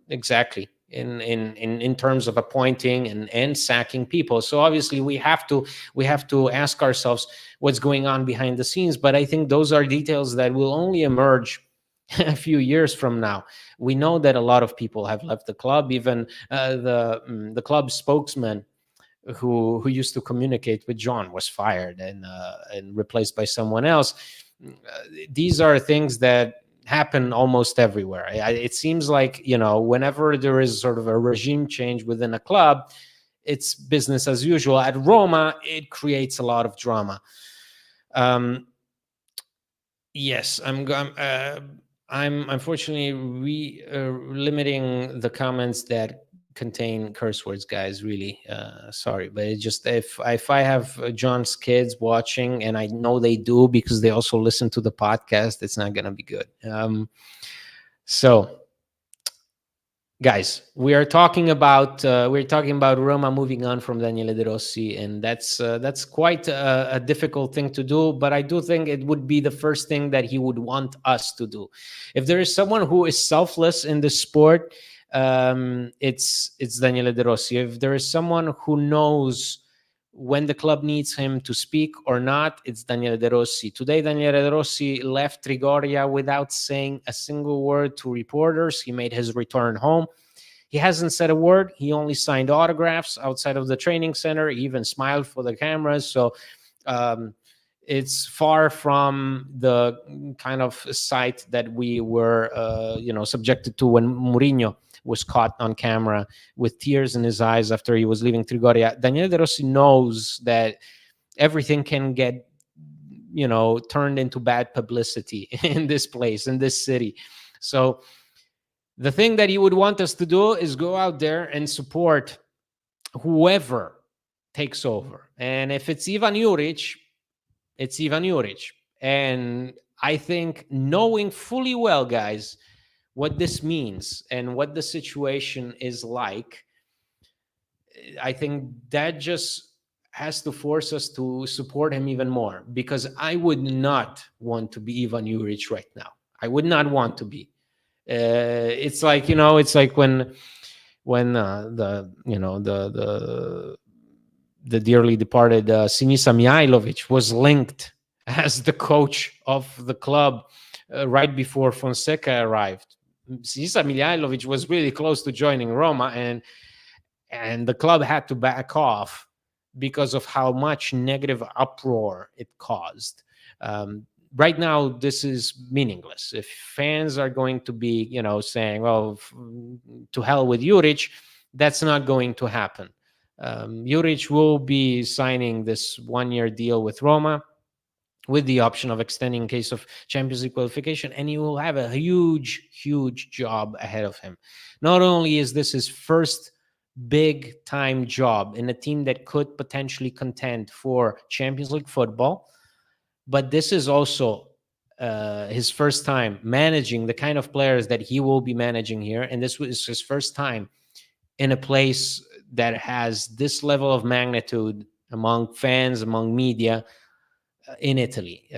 exactly in terms of appointing and sacking people. So obviously we have to ask ourselves what's going on behind the scenes. But I think those are details that will only emerge a few years from now. We know that a lot of people have left the club. Even the club spokesman who used to communicate with John was fired and replaced by someone else. These are things that happen almost everywhere. It seems like, whenever there is sort of a regime change within a club, it's business as usual. At Roma, it creates a lot of drama. Yes, I'm unfortunately limiting the comments that contain curse words, guys. Really, sorry, but it just, if I have John's kids watching, and I know they do because they also listen to the podcast, it's not gonna be good. So guys, we're talking about Roma moving on from Daniele De Rossi, and that's quite a difficult thing to do. But I do think it would be the first thing that he would want us to do. If there is someone who is selfless in the sport, it's Daniele De Rossi. If there is someone who knows when the club needs him to speak or not, it's Daniele De Rossi. Today, Daniele De Rossi left Trigoria without saying a single word to reporters. He made his return home. He hasn't said a word. He only signed autographs outside of the training center. He even smiled for the cameras. So it's far from the kind of sight that we were, subjected to when Mourinho was caught on camera with tears in his eyes after he was leaving Trigoria. Daniele De Rossi knows that everything can get, turned into bad publicity in this place, in this city. So the thing that he would want us to do is go out there and support whoever takes over. And if it's Ivan Juric, it's Ivan Juric. And I think, knowing fully well, guys, what this means and what the situation is like, I think that just has to force us to support him even more, because I would not want to be Ivan Juric right now. I would not want to be. It's like, it's like when the dearly departed Sinisa Mihailovic was linked as the coach of the club right before Fonseca arrived. Sinisa Mihailovic was really close to joining Roma, and the club had to back off because of how much negative uproar it caused. Right now, this is meaningless. If fans are going to be, saying, well, to hell with Juric, that's not going to happen. Juric will be signing this one-year deal with Roma, with the option of extending in case of Champions League qualification, and he will have a huge, huge job ahead of him. Not only is this his first big-time job in a team that could potentially contend for Champions League football, but this is also his first time managing the kind of players that he will be managing here, and this was his first time in a place that has this level of magnitude among fans, among media, in Italy.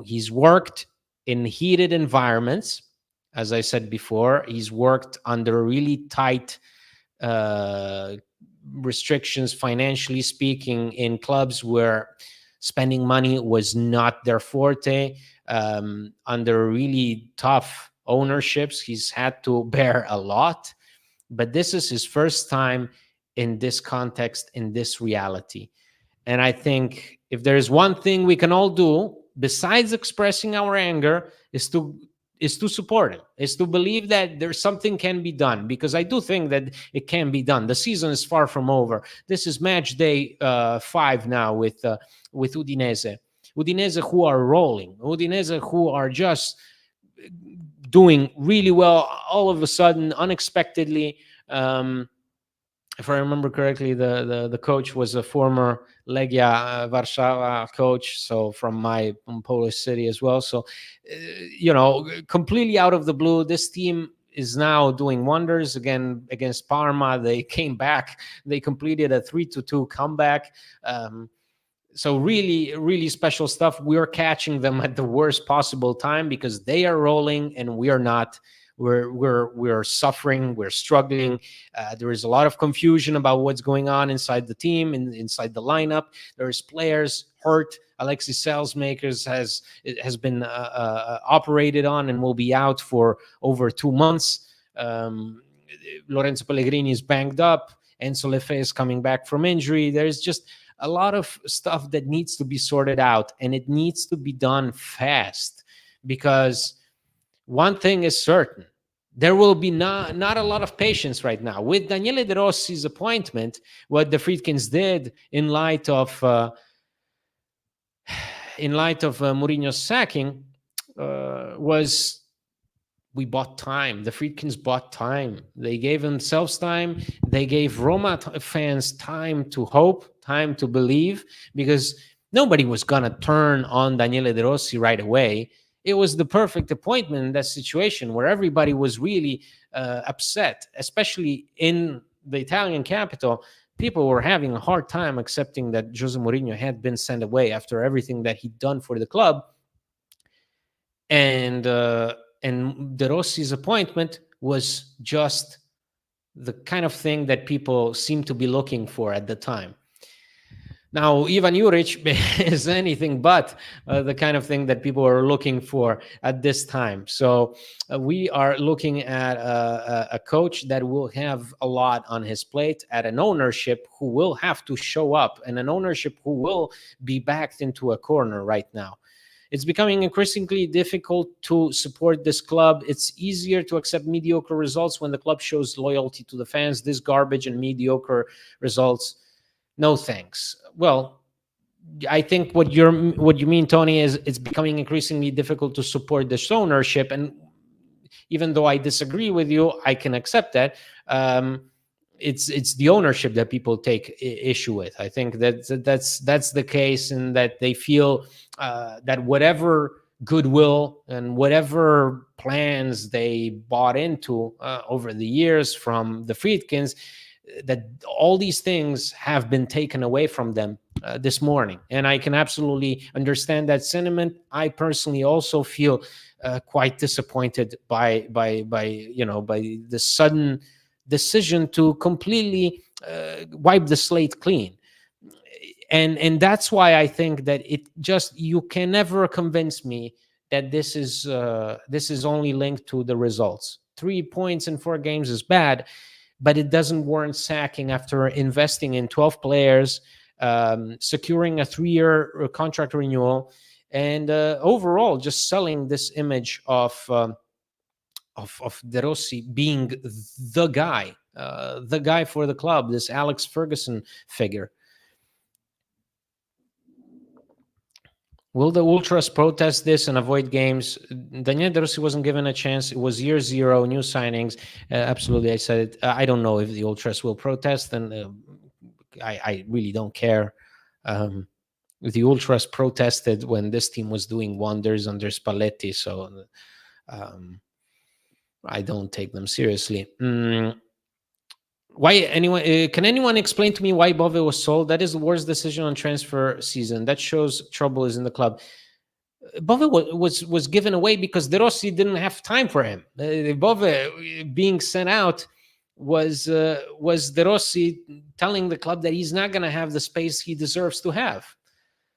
He's worked in heated environments. As I said before, he's worked under really tight uh, restrictions, financially speaking, in clubs where spending money was not their forte. Under really tough ownerships, he's had to bear a lot. But this is his first time in this context, in this reality. And I think if there's one thing we can all do besides expressing our anger, is to support him, is to believe that there's something can be done, because I do think that it can be done. The season is far from over. This is match day 5 now with Udinese. Udinese who are rolling, Udinese who are just doing really well all of a sudden, unexpectedly. If I remember correctly, the coach was a former Legia Warszawa coach, so from my Polish city as well. So, completely out of the blue, this team is now doing wonders again against Parma. They came back. They completed a 3-2 comeback. So really, really special stuff. We're catching them at the worst possible time because they are rolling and we are not. We're suffering. We're struggling. There is a lot of confusion about what's going on inside the team and inside the lineup. There's players hurt. Alexis Salesmakers has been operated on and will be out for over 2 months. Lorenzo Pellegrini is banged up. Enzo Lefe is coming back from injury. There's just a lot of stuff that needs to be sorted out, and it needs to be done fast, because one thing is certain: there will be not a lot of patience right now with Daniele De Rossi's appointment. What the Friedkins did in light of Mourinho's sacking was, we bought time. The Friedkins bought time. They gave themselves time. They gave Roma fans time to hope, time to believe, because nobody was going to turn on Daniele De Rossi right away. It was the perfect appointment in that situation where everybody was really upset, especially in the Italian capital. People were having a hard time accepting that Jose Mourinho had been sent away after everything that he'd done for the club. And De Rossi's appointment was just the kind of thing that people seem to be looking for at the time. Now, Ivan Juric is anything but the kind of thing that people are looking for at this time. So we are looking at a coach that will have a lot on his plate, at an ownership who will have to show up, and an ownership who will be backed into a corner right now. It's becoming increasingly difficult to support this club. It's easier to accept mediocre results when the club shows loyalty to the fans. This garbage and mediocre results, no thanks. Well, I think what you mean, Tony, is it's becoming increasingly difficult to support this ownership. And even though I disagree with you, I can accept that. It's the ownership that people take issue with. I think that's the case, and that they feel that whatever goodwill and whatever plans they bought into over the years from the Friedkins, that all these things have been taken away from them this morning. And I can absolutely understand that sentiment. I personally also feel quite disappointed by the sudden decision to completely wipe the slate clean. And that's why I think that you can never convince me that this is only linked to the results. 3 points in 4 games is bad, but it doesn't warrant sacking after investing in 12 players, securing a 3-year contract renewal, and overall just selling this image of De Rossi being the guy for the club, this Alex Ferguson figure. Will the Ultras protest this and avoid games? Daniele De Rossi wasn't given a chance. It was year 0, new signings. Absolutely, I said it. I don't know if the Ultras will protest, and I really don't care. the ultras protested when this team was doing wonders under Spalletti, so um, I don't take them seriously. Why anyone can anyone explain to me why Bove was sold? That is the worst decision on transfer season. That shows trouble is in the club. Bove was given away because De Rossi didn't have time for him. Bove being sent out was De Rossi telling the club that he's not going to have the space he deserves to have.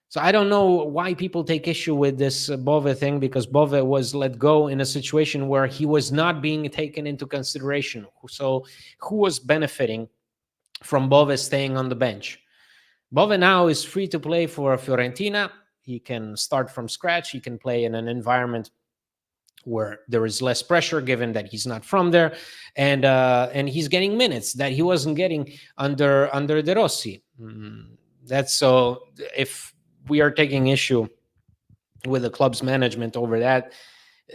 So I don't know why people take issue with this Bove thing, because Bove was let go in a situation where he was not being taken into consideration. So who was benefiting from Bove staying on the bench? Bove now is free to play for Fiorentina. He can start from scratch. He can play in an environment where there is less pressure, given that he's not from there, and he's getting minutes that he wasn't getting under De Rossi. That's so. If we are taking issue with the club's management over that,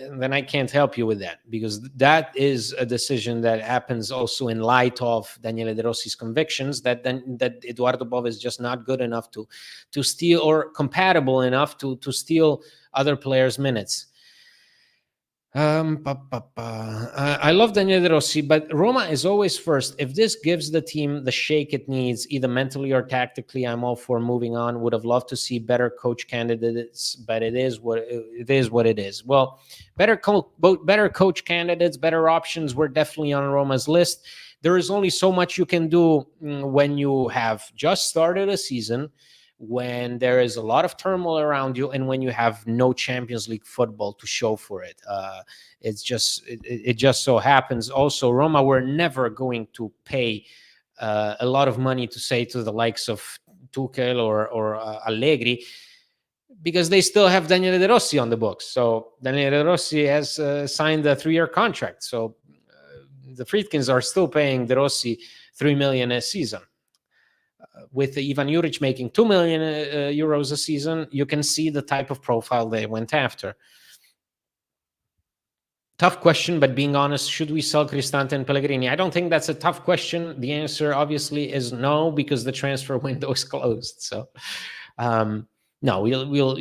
then I can't help you with that, because that is a decision that happens also in light of Daniele De Rossi's convictions that Edoardo Bove is just not good enough to steal, or compatible enough to steal other players' minutes. I love Daniele De Rossi, but Roma is always first. If this gives the team the shake it needs, either mentally or tactically, I'm all for moving on. Would have loved to see better coach candidates, but it is what it is. Well, better coach candidates, better options were definitely on Roma's list. There is only so much you can do when you have just started a season, when there is a lot of turmoil around you, and when you have no Champions League football to show for it. It just so happens also Roma were never going to pay a lot of money to say to the likes of Tuchel or Allegri, because they still have Daniele De Rossi on the books. So Daniele De Rossi has signed a 3-year contract. So the Friedkins are still paying De Rossi 3 million a season. With Ivan Juric making 2 million euros a season, you can see the type of profile they went after. Tough question, but being honest, should we sell Cristante and Pellegrini? I don't think that's a tough question. The answer obviously is no, because the transfer window is closed. So no, we'll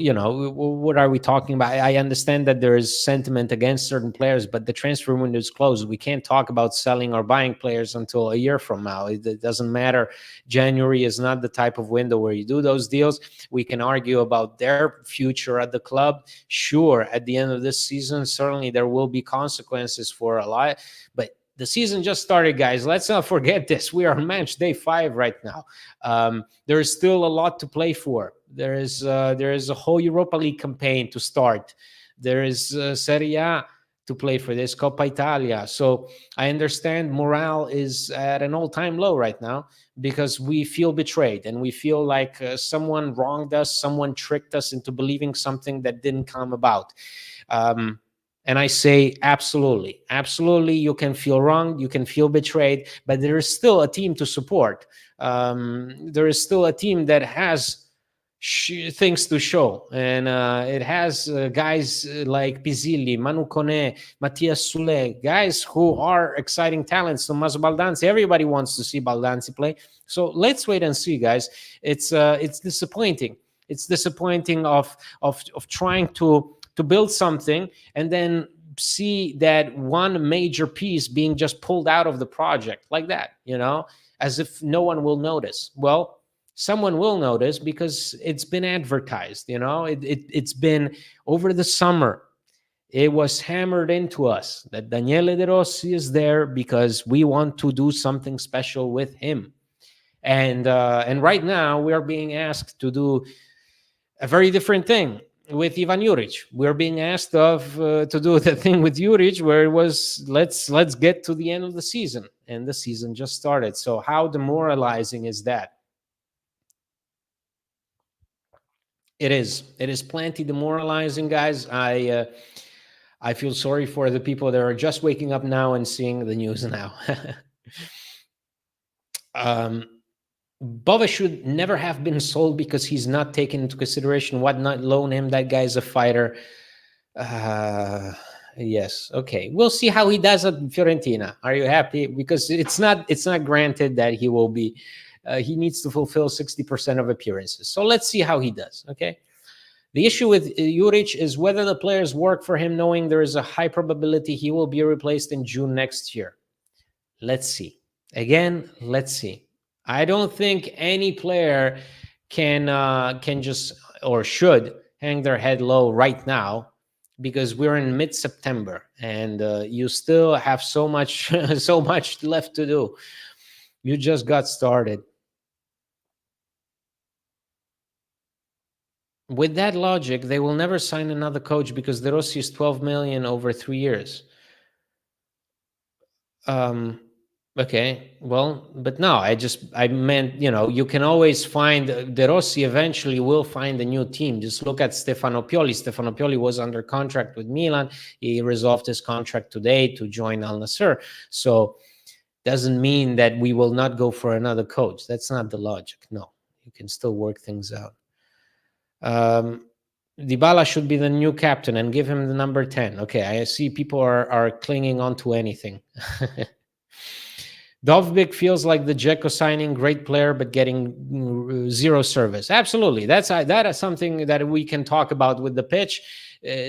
what are we talking about? I understand that there is sentiment against certain players, but the transfer window is closed. We can't talk about selling or buying players until a year from now. It doesn't matter. January is not the type of window where you do those deals. We can argue about their future at the club. Sure, at the end of this season, certainly there will be consequences for a lot, but the season just started, guys. Let's not forget this. We are on match day 5 right now. There is still a lot to play for. There is a whole Europa League campaign to start. There is Serie A to play for. This Coppa Italia. So I understand morale is at an all-time low right now, because we feel betrayed and we feel like someone wronged us, someone tricked us into believing something that didn't come about. And I say, absolutely, you can feel wronged, you can feel betrayed, but there is still a team to support. There is still a team that has things to show, and it has guys like Pisilli, Manu Kone, Mattias Sule, guys who are exciting talents. Tommaso Baldanzi, everybody wants to see Baldanzi play. So let's wait and see, guys. It's disappointing. It's disappointing of trying to build something and then see that one major piece being just pulled out of the project like that, as if no one will notice. Well, someone will notice, because it's been advertised, it's been over the summer. It was hammered into us that Daniele De Rossi is there because we want to do something special with him. And right now we are being asked to do a very different thing with Ivan Juric. We're being asked to do the thing with Juric where it was, let's get to the end of the season, and the season just started. So how demoralizing is that? It is plenty demoralizing, guys. I feel sorry for the people that are just waking up now and seeing the news now. Bova should never have been sold because he's not taken into consideration. What not loan him? That guy's a fighter. Yes. Okay. We'll see how he does at Fiorentina. Are you happy? Because it's not granted that he will be he needs to fulfill 60% of appearances. So let's see how he does, okay? The issue with Juric is whether the players work for him, knowing there is a high probability he will be replaced in June next year. Let's see. Again, let's see. I don't think any player can just or should hang their head low right now, because we're in mid-September and you still have so much so much left to do. You just got started. With that logic, they will never sign another coach because De Rossi is 12 million over 3 years. Okay, well, but no, I meant, you can always find, De Rossi eventually will find a new team. Just look at Stefano Pioli. Stefano Pioli was under contract with Milan. He resolved his contract today to join Al Nassr. So doesn't mean that we will not go for another coach. That's not the logic. No, you can still work things out. Dybala should be the new captain and give him the number 10. Okay, I see people are clinging on to anything. Dovbyk feels like the Dzeko signing, great player, but getting zero service. Absolutely. That is something that we can talk about with the pitch.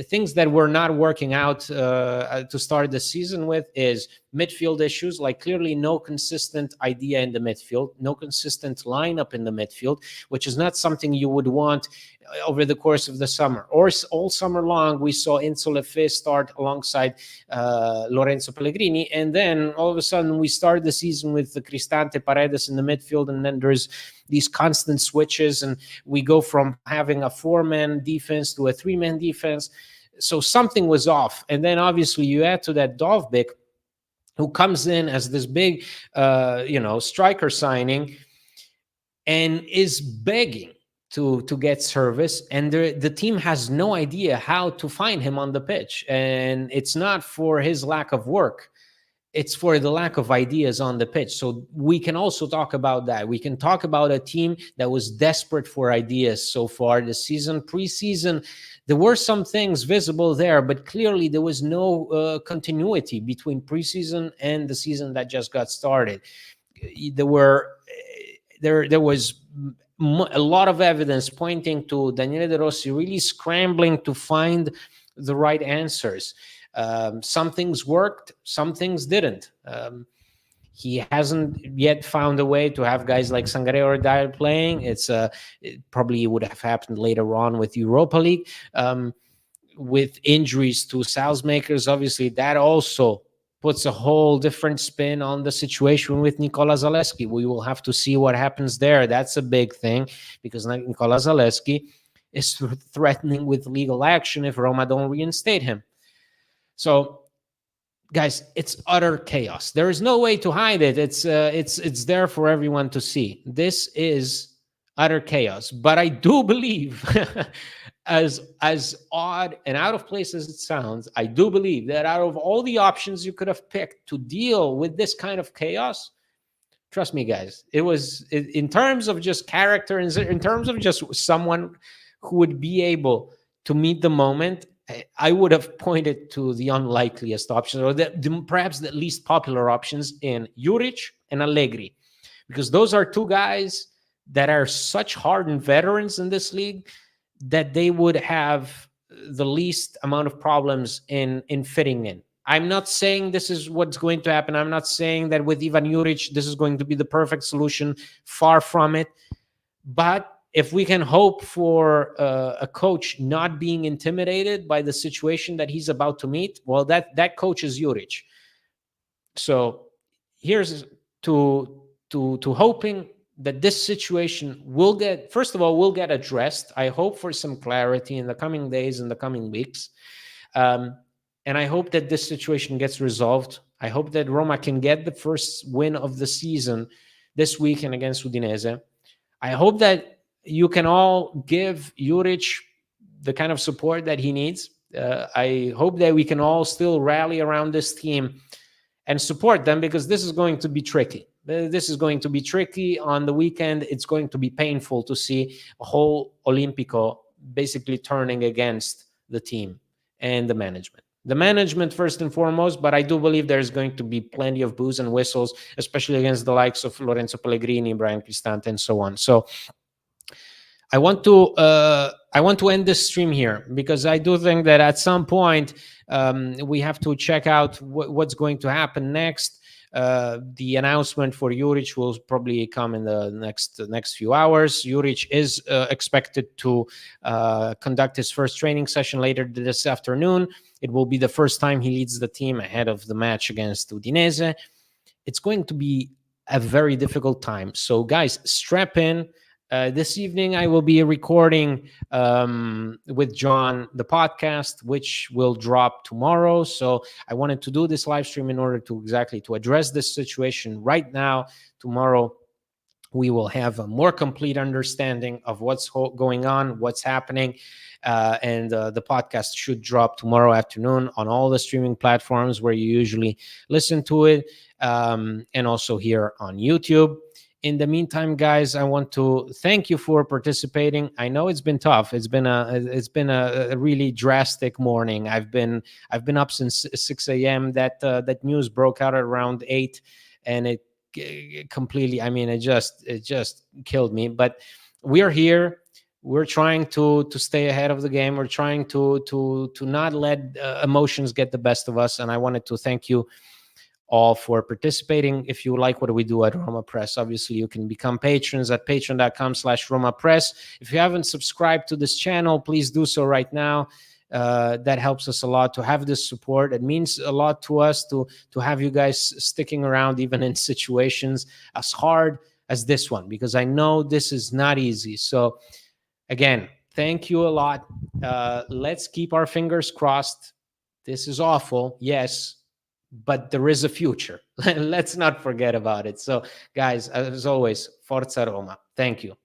Things that were not working out to start the season with is midfield issues, like clearly no consistent idea in the midfield, no consistent lineup in the midfield, which is not something you would want over the course of the summer. Or all summer long, we saw Enzo Lefebvre start alongside Lorenzo Pellegrini, and then all of a sudden we start the season with the Cristante, Paredes in the midfield, and then there's these constant switches, and we go from having a 4-man defense to a 3-man defense. So something was off. And then obviously you add to that Dovbyk, who comes in as this big, striker signing and is begging to get service. And the team has no idea how to find him on the pitch. And it's not for his lack of work. It's for the lack of ideas on the pitch. So we can also talk about that. We can talk about a team that was desperate for ideas so far this season. Preseason, there were some things visible there, but clearly there was no continuity between preseason and the season that just got started. There was a lot of evidence pointing to Daniele De Rossi really scrambling to find the right answers. Some things worked, some things didn't. He hasn't yet found a way to have guys like Sangaré or Dyer playing. It probably would have happened later on with Europa League. With injuries to Salzmakers, obviously that also puts a whole different spin on the situation with Nicola Zalewski. We will have to see what happens there. That's a big thing, because Nicola Zalewski is threatening with legal action if Roma don't reinstate him. So, guys, it's utter chaos. There is no way to hide it. It's there for everyone to see. This is utter chaos. But I do believe, as odd and out of place as it sounds, I do believe that out of all the options you could have picked to deal with this kind of chaos, trust me, guys, it was, in terms of just character, in terms of just someone who would be able to meet the moment, I would have pointed to the unlikeliest options, or perhaps the least popular options, in Juric and Allegri, because those are two guys that are such hardened veterans in this league that they would have the least amount of problems in fitting in. I'm not saying this is what's going to happen. I'm not saying that with Ivan Juric this is going to be the perfect solution. Far from it. But if we can hope for a coach not being intimidated by the situation that he's about to meet, well, that coach is Juric. So here's to hoping that this situation will get, first of all, will get addressed. I hope for some clarity in the coming days, in the coming weeks. And I hope that this situation gets resolved. I hope that Roma can get the first win of the season this weekend against Udinese. I hope that you can all give Juric the kind of support that he needs. I hope that we can all still rally around this team and support them, because this is going to be tricky. This is going to be tricky on the weekend. It's going to be painful to see a whole Olimpico basically turning against the team and the management. the management first and foremost, but I do believe there's going to be plenty of boos and whistles, especially against the likes of Lorenzo Pellegrini, Brian Cristante, and so on. So I want to end this stream here because I do think that at some point we have to check out what's going to happen next. The announcement for Juric will probably come in the next few hours. Juric is expected to conduct his first training session later this afternoon. It will be the first time he leads the team ahead of the match against Udinese. It's going to be a very difficult time. So, guys, strap in. This evening, I will be recording with John the podcast, which will drop tomorrow. So I wanted to do this live stream in order to address this situation right now. Tomorrow, we will have a more complete understanding of what's going on, what's happening. And the podcast should drop tomorrow afternoon on all the streaming platforms where you usually listen to it, and also here on YouTube. In the meantime, guys, I want to thank you for participating. I know it's been tough. It's been a really drastic morning. I've been up since 6 a.m. That news broke out at around 8, and it completely, I mean, it just killed me. But we are here. We're trying to stay ahead of the game. We're trying to not let emotions get the best of us. And I wanted to thank you all for participating. If you like what we do at Roma Press, obviously you can become patrons at patreon.com/Roma Press. If you haven't subscribed to this channel, please do so right now. That helps us a lot to have this support. It means a lot to us to have you guys sticking around even in situations as hard as this one, because I know this is not easy. So again, thank you a lot. Let's keep our fingers crossed. This is awful, yes, but there is a future. Let's not forget about it. So guys, as always, Forza Roma. Thank you.